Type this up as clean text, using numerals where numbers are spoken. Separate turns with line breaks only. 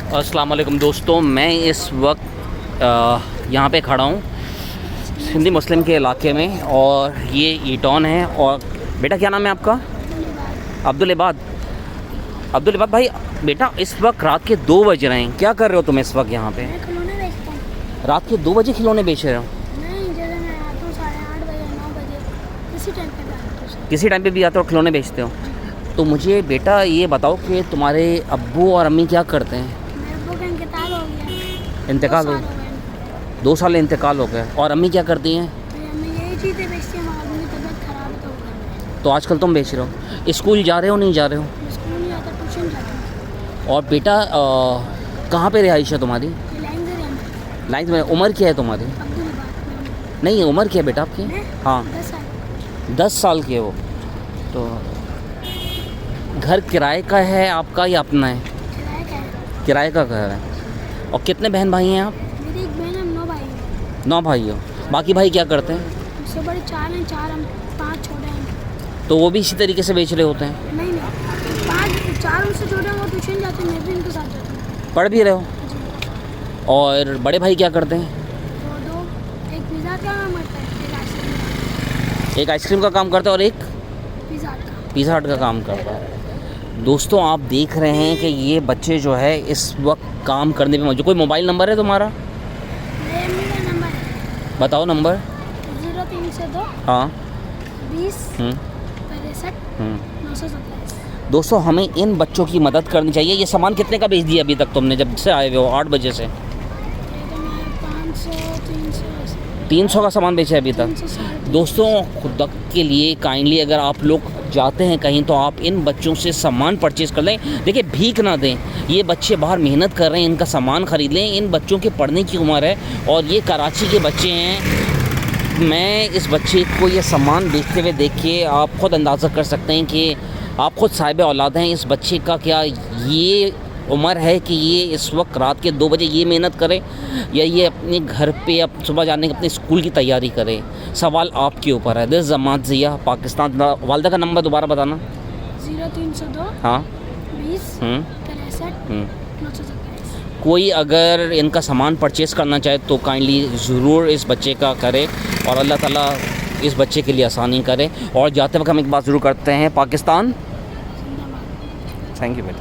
अस्सलाम वालेकुम दोस्तों, मैं इस वक्त यहाँ पे खड़ा हूँ सिंधी मुस्लिम के इलाके में और ये ईटॉन है। और बेटा क्या नाम है आपका? अब्दुल इबाद। अब्दुल इबाद भाई, बेटा इस वक्त रात के 2 बज रहे हैं, क्या कर रहे हो तुम इस वक्त यहाँ पे?
खिलौने बेचता हूँ।
रात के 2 बजे खिलौने बेच रहे हो?
नहीं, जैसे मैं आता हूँ 8:30 बजे 9 बजे किसी टाइम पे भी आता हूँ।
किसी टाइम पे भी आते हो और खिलौने बेचते हो? तो मुझे बेटा ये बताओ कि तुम्हारे अब्बू और अम्मी क्या करते हैं?
मेरे अब्बू का इंतकाल हो गया।
इंतकाल हो
2 साल हो गए।
2 साल इंतकाल हो गए। और अम्मी क्या करती हैं?
मेरी अम्मी यही चीज़ें बेचती हैं। हमारी अम्मी की तबीयत खराब है तो वो घर में है।
तो आजकल तुम बेच रहे हो? स्कूल जा रहे हो नहीं जा रहे हो?
मैं स्कूल नहीं जाता, ट्यूशन जाता हूँ।
और बेटा कहाँ पे रिहाइश है तुम्हारी?
ये लाइन से रहना।
लाइन में। उम्र क्या है तुम्हारी?
अब्दुल इबाद।
नहीं, उम्र क्या है बेटा आपकी?
मैं
हाँ
10 साल।
10 साल के हो। तो घर किराए का है आपका या अपना है?
किराया क्या है?
किराए का घर है। और कितने बहन भाई हैं आप?
मेरी एक बहन है, हम 9 भाई हैं।
9 भाई हो। बाकी भाई क्या करते हैं?
उससे बड़े 4 हैं, 4 हम 5 छोटे हैं।
तो वो भी इसी तरीके से बेच रहे होते हैं?
नहीं 4 उनसे छोटे हैं, वो ट्यूशन जाते हैं, मैं भी उनके साथ जाता हूँ।
पढ़ भी रहे हो?
जी।
और बड़े भाई क्या करते हैं?
वो 2, एक पिज़्ज़ा का काम करता है, एक आइसक्रीम
एक आइसक्रीम का काम करता है और एक
पिज़्ज़ा का।
पिज़्ज़ा हट का काम करता है। दोस्तों आप देख रहे हैं कि ये बच्चे जो है इस वक्त काम करने में मौजूद। कोई मोबाइल नंबर है तुम्हारा?
मेरे अम्मी का नंबर है।
बताओ नंबर।
0302
हाँ।
20
हम्म,
63
हम्म।
927।
दोस्तों हमें इन बच्चों की मदद करनी चाहिए। ये सामान कितने का बेच दिया अभी तक तुमने, जब से आए हुए हो 8 बजे से?
ये तो मैं 500 300
300 का सामान बेचा है अभी तक।
300
दोस्तों खुदा के लिए काइंडली अगर आप लोग जाते हैं कहीं तो आप इन बच्चों से सामान परचेज़ कर लें। देखिए भीख ना दें, ये बच्चे बाहर मेहनत कर रहे हैं, इनका सामान ख़रीद लें। इन बच्चों के पढ़ने की उम्र है और ये कराची के बच्चे हैं। मैं इस बच्चे को ये सामान बेचते हुए देख के आप खुद अंदाज़ा कर सकते हैं कि आप खुद साहिब औलाद हैं। इस बच्चे का क्या ये उम्र है कि ये इस वक्त रात के 2 बजे ये मेहनत करे, या ये अपने घर पे अब सुबह जाने के अपने स्कूल की तैयारी करे? सवाल आपके ऊपर है। दिस जमात ज़िया पाकिस्तान। वालदा का नंबर दोबारा बताना।
0302
हाँ।
20
हम्म,
63
हम्म।
927।
कोई अगर इनका सामान परचेज़ करना चाहे तो काइंडली ज़रूर इस बच्चे का करे और अल्लाह ताला इस बच्चे के लिए आसानी करे। और जाते वक्त हम एक बात ज़रूर करते हैं, पाकिस्तान।
जिंदाबाद।
थैंक यू बेटा।